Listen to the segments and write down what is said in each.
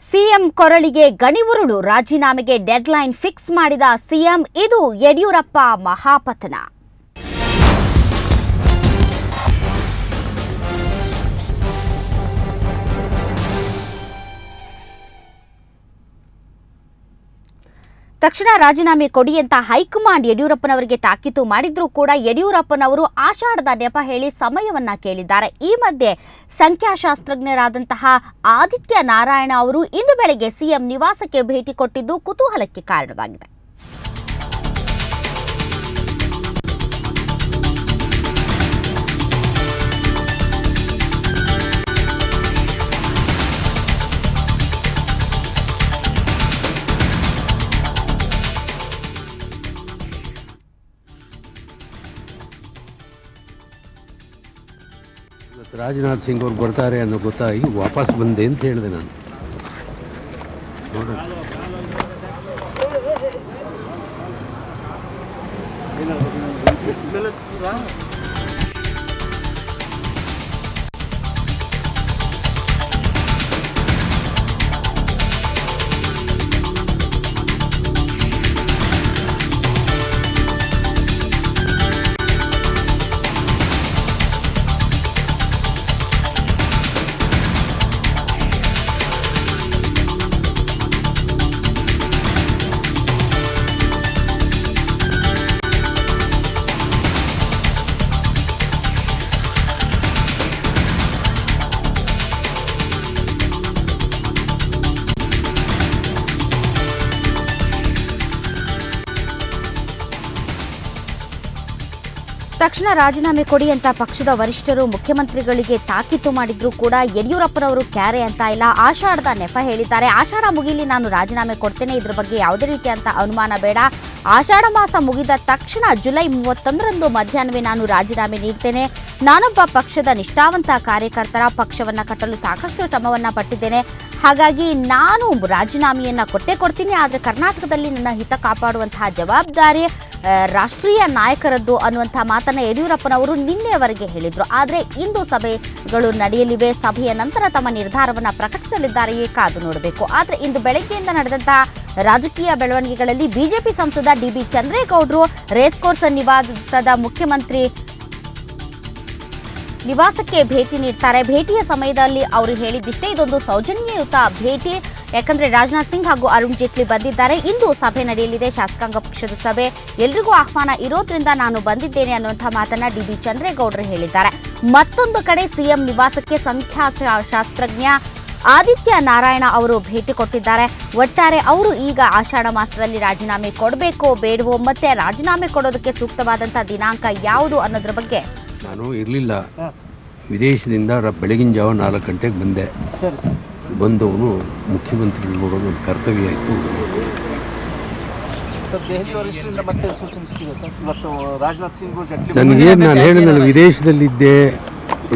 CM ಕೊರಳಿಗೆ ಗಣಿವುರುಳು ರಾಜೀನಾಮೆಗೆ deadline fix ಮಾಡಿದ ಸಿಎಂ ಇದು ಯಡಿಯೂರಪ್ಪ ಮಹಾಪತನ. ತಕ್ಷಣ ರಾಜೀನಾಮೆ ಕೊಡಿ ಅಂತ ಹೈಕಮಾಂಡ್ ಯಡಿಯೂರಪ್ಪನವರಿಗೆ ತಾಕೀತು ಮಾಡಿದ್ರೂ ಕೂಡ ಯಡಿಯೂರಪ್ಪನವರು ಆಷಾಢದ ನೆಪ ಹೇಳಿ ಸಮಯವನ್ನ ಕೇಳಿದ್ದಾರೆ. ಈ ಮಧ್ಯೆ ಸಂಖ್ಯಾಶಾಸ್ತ್ರಜ್ಞರಾದಂತಹ ಆದಿತ್ಯ ನಾರಾಯಣ ಅವರು ಇಂದು ಬೆಳಗ್ಗೆ ಸಿಎಂ ನಿವಾಸಕ್ಕೆ ಭೇಟಿ ಕೊಟ್ಟಿದ್ದು ಕುತೂಹಲಕ್ಕೆ ಕಾರಣವಾಗಿದೆ. ರಾಜನಾಥ್ ಸಿಂಗ್ ಅವರು ಬರ್ತಾರೆ ಅನ್ನೋ ಗೊತ್ತಾಗಿ ವಾಪಸ್ ಬಂದೆ ಅಂತ ಹೇಳಿದೆ ನಾನು. ತಕ್ಷಣ ರಾಜೀನಾಮೆ ಕೊಡಿ ಅಂತ ಪಕ್ಷದ ವರಿಷ್ಠರು ಮುಖ್ಯಮಂತ್ರಿಗಳಿಗೆ ತಾಕೀತು ಮಾಡಿದ್ರೂ ಕೂಡ ಯಡಿಯೂರಪ್ಪನವರು ಕ್ಯಾರೆ ಅಂತ ಇಲ್ಲ. ಆಷಾಢದ ನೆಪ ಹೇಳಿದ್ದಾರೆ. ಆಷಾಢ ಮುಗಿಲಿ, ನಾನು ರಾಜೀನಾಮೆ ಕೊಡ್ತೇನೆ, ಇದ್ರ ಬಗ್ಗೆ ಯಾವುದೇ ರೀತಿಯಂತ ಅನುಮಾನ ಬೇಡ. ಆಷಾಢ ಮಾಸ ಮುಗಿದ ತಕ್ಷಣ ಜುಲೈ 31ರಂದು ಮಧ್ಯಾಹ್ನವೇ ನಾನು ರಾಜೀನಾಮೆ ನೀಡ್ತೇನೆ. ನಾನೊಬ್ಬ ಪಕ್ಷದ ನಿಷ್ಠಾವಂತ ಕಾರ್ಯಕರ್ತರ ಪಕ್ಷವನ್ನ ಕಟ್ಟಲು ಸಾಕಷ್ಟು ಶ್ರಮವನ್ನ ಪಟ್ಟಿದ್ದೇನೆ. ಹಾಗಾಗಿ ನಾನು ರಾಜೀನಾಮೆಯನ್ನ ಕೊಡ್ತೀನಿ. ಆದರೆ ಕರ್ನಾಟಕದಲ್ಲಿ ನನ್ನ ಹಿತ ಕಾಪಾಡುವಂತಹ ಜವಾಬ್ದಾರಿ ರಾಷ್ಟ್ರೀಯ ನಾಯಕರದ್ದು ಅನ್ನುವಂಥ ಮಾತನ್ನ ಯಡಿಯೂರಪ್ಪನವರು ನಿನ್ನೆಯವರೆಗೆ ಹೇಳಿದ್ರು. ಆದರೆ ಇಂದು ಸಭೆಗಳು ನಡೆಯಲಿವೆ. ಸಭೆಯ ನಂತರ ತಮ್ಮ ನಿರ್ಧಾರವನ್ನು ಪ್ರಕಟಿಸಲಿದ್ದಾರೆಯೇ ಕಾದು ನೋಡಬೇಕು. ಆದರೆ ಇಂದು ಬೆಳಗ್ಗೆಯಿಂದ ನಡೆದಂತಹ ರಾಜಕೀಯ ಬೆಳವಣಿಗೆಗಳಲ್ಲಿ ಬಿಜೆಪಿ ಸಂಸದ ಡಿ.ಬಿ. ಚಂದ್ರೇಗೌಡರು ರೇಸ್ ಕೋರ್ಸ್ ನಿವಾಸದ ಮುಖ್ಯಮಂತ್ರಿ ನಿವಾಸಕ್ಕೆ ಭೇಟಿ ನೀಡ್ತಾರೆ. ಭೇಟಿಯ ಸಮಯದಲ್ಲಿ ಅವರು ಹೇಳಿದ್ದಿಷ್ಟೇ, ಇದೊಂದು ಸೌಜನ್ಯಯುತ ಭೇಟಿ. ಯಾಕಂದ್ರೆ ರಾಜನಾಥ್ ಸಿಂಗ್ ಹಾಗೂ ಅರುಣ್ ಜೇಟ್ಲಿ ಬಂದಿದ್ದಾರೆ. ಇಂದು ಸಭೆ ನಡೆಯಲಿದೆ, ಶಾಸಕಾಂಗ ಪಕ್ಷದ ಸಭೆ. ಎಲ್ರಿಗೂ ಆಹ್ವಾನ ಇರೋದ್ರಿಂದ ನಾನು ಬಂದಿದ್ದೇನೆ ಅನ್ನುವಂಥ ಮಾತನ್ನ ಡಿ.ಬಿ. ಚಂದ್ರೇಗೌಡರು ಹೇಳಿದ್ದಾರೆ. ಮತ್ತೊಂದು ಕಡೆ ಸಿಎಂ ನಿವಾಸಕ್ಕೆ ಸಂಖ್ಯಾಶಾಸ್ತ್ರಜ್ಞ ಆದಿತ್ಯ ನಾರಾಯಣ ಅವರು ಭೇಟಿ ಕೊಟ್ಟಿದ್ದಾರೆ. ಒಟ್ಟಾರೆ ಅವರು ಈಗ ಆಷಾಢ ಮಾಸದಲ್ಲಿ ರಾಜೀನಾಮೆ ಕೊಡಬೇಕೋ ಬೇಡವೋ, ಮತ್ತೆ ರಾಜೀನಾಮೆ ಕೊಡೋದಕ್ಕೆ ಸೂಕ್ತವಾದಂಥ ದಿನಾಂಕ ಯಾವುದು ಅನ್ನೋದ್ರ ಬಗ್ಗೆ ನಾನು ಇರಲಿಲ್ಲ. ವಿದೇಶದಿಂದ ಬೆಳಗಿನ ಜಾವ 4 ಗಂಟೆಗೆ ಬಂದೆ. ಬಂದವನು ಮುಖ್ಯಮಂತ್ರಿಗಳು ನೋಡೋದು ಒಂದು ಕರ್ತವ್ಯ ಆಯಿತು. ನನಗೆ ನಾನು ಹೇಳಿದ್ನಲ್ಲ, ವಿದೇಶದಲ್ಲಿದ್ದೆ,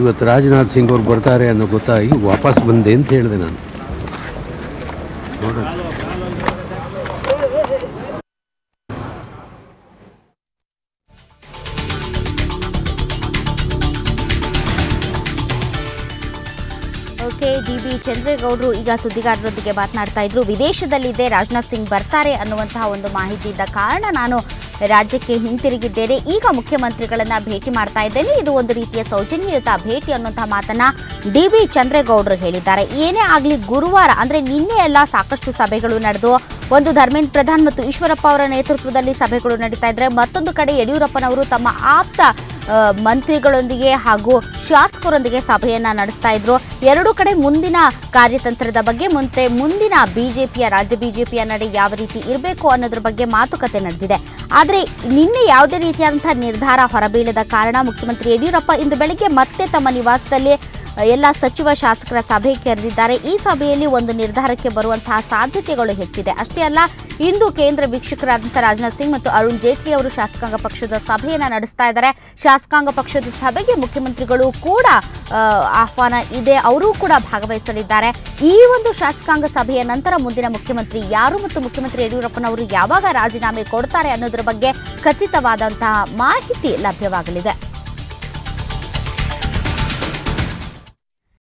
ಇವತ್ತು ರಾಜನಾಥ್ ಸಿಂಗ್ ಅವರು ಬರ್ತಾರೆ ಅನ್ನೋ ಗೊತ್ತಾಗಿ ವಾಪಸ್ ಬಂದೆ ಅಂತ ಹೇಳಿದೆ ನಾನು. ನೋಡೋಣ. ಡಿ.ಬಿ. ಚಂದ್ರೇಗೌಡರು ಈಗ ಸುದ್ದಿಗಾರರೊಂದಿಗೆ ಮಾತನಾಡ್ತಾ ಇದ್ರು. ವಿದೇಶದಲ್ಲಿದ್ದೆ, ರಾಜನಾಥ್ ಸಿಂಗ್ ಬರ್ತಾರೆ ಅನ್ನುವಂತಹ ಒಂದು ಮಾಹಿತಿ ಇದ್ದ ಕಾರಣ ನಾನು ರಾಜ್ಯಕ್ಕೆ ಹಿಂತಿರುಗಿದ್ದೇನೆ. ಈಗ ಮುಖ್ಯಮಂತ್ರಿಗಳನ್ನ ಭೇಟಿ ಮಾಡ್ತಾ ಇದ್ದೇನೆ. ಇದು ಒಂದು ರೀತಿಯ ಸೌಜನ್ಯಯುತ ಭೇಟಿ ಅನ್ನುವಂತಹ ಮಾತನ್ನ ಡಿ.ಬಿ. ಚಂದ್ರೇಗೌಡರು ಹೇಳಿದ್ದಾರೆ. ಏನೇ ಆಗಲಿ, ಗುರುವಾರ ಅಂದ್ರೆ ನಿನ್ನೆ ಎಲ್ಲ ಸಾಕಷ್ಟು ಸಭೆಗಳು ನಡೆದು, ಒಂದು ಧರ್ಮೇಂದ್ರ ಪ್ರಧಾನ್ ಮತ್ತು ಈಶ್ವರಪ್ಪ ಅವರ ನೇತೃತ್ವದಲ್ಲಿ ಸಭೆಗಳು ನಡೀತಾ ಇದ್ರೆ, ಮತ್ತೊಂದು ಕಡೆ ಯಡಿಯೂರಪ್ಪನವರು ತಮ್ಮ ಆಪ್ತ ಮಂತ್ರಿಗಳೊಂದಿಗೆ ಹಾಗೂ ಶಾಸಕರೊಂದಿಗೆ ಸಭೆಯನ್ನ ನಡೆಸ್ತಾ ಇದ್ರು. ಎರಡು ಕಡೆ ಮುಂದಿನ ಕಾರ್ಯತಂತ್ರದ ಬಗ್ಗೆ, ಮುಂದಿನ ರಾಜ್ಯ ಬಿಜೆಪಿಯ ನಡೆ ಯಾವ ರೀತಿ ಇರಬೇಕು ಅನ್ನೋದ್ರ ಬಗ್ಗೆ ಮಾತುಕತೆ ನಡೆದಿದೆ. ಆದರೆ ನಿನ್ನೆ ಯಾವುದೇ ರೀತಿಯಾದಂತಹ ನಿರ್ಧಾರ ಹೊರಬೀಳದ ಕಾರಣ ಮುಖ್ಯಮಂತ್ರಿ ಯಡಿಯೂರಪ್ಪ ಇಂದು ಬೆಳಗ್ಗೆ ಮತ್ತೆ ತಮ್ಮ ನಿವಾಸದಲ್ಲಿ ಎಲ್ಲ ಸಚಿವ ಶಾಸಕರ ಸಭೆ ಕರೆದಿದ್ದಾರೆ. ಈ ಸಭೆಯಲ್ಲಿ ಒಂದು ನಿರ್ಧಾರಕ್ಕೆ ಬರುವಂತಹ ಸಾಧ್ಯತೆಗಳು ಹೆಚ್ಚಿದೆ. ಅಷ್ಟೇ ಅಲ್ಲ, ಇಂದು ಕೇಂದ್ರ ವೀಕ್ಷಕರಾದಂಥ ರಾಜನಾಥ್ ಸಿಂಗ್ ಮತ್ತು ಅರುಣ್ ಜೇಟ್ಲಿ ಅವರು ಶಾಸಕಾಂಗ ಪಕ್ಷದ ಸಭೆಯನ್ನು ನಡೆಸ್ತಾ ಇದ್ದಾರೆ. ಶಾಸಕಾಂಗ ಪಕ್ಷದ ಸಭೆಗೆ ಮುಖ್ಯಮಂತ್ರಿಗಳು ಕೂಡ ಆಹ್ವಾನ ಇದೆ, ಅವರೂ ಕೂಡ ಭಾಗವಹಿಸಲಿದ್ದಾರೆ. ಈ ಒಂದು ಶಾಸಕಾಂಗ ಸಭೆಯ ನಂತರ ಮುಂದಿನ ಮುಖ್ಯಮಂತ್ರಿ ಯಾರು ಮತ್ತು ಮುಖ್ಯಮಂತ್ರಿ ಯಡಿಯೂರಪ್ಪನವರು ಯಾವಾಗ ರಾಜೀನಾಮೆ ಕೊಡ್ತಾರೆ ಅನ್ನೋದ್ರ ಬಗ್ಗೆ ಖಚಿತವಾದಂತಹ ಮಾಹಿತಿ ಲಭ್ಯವಾಗಲಿದೆ.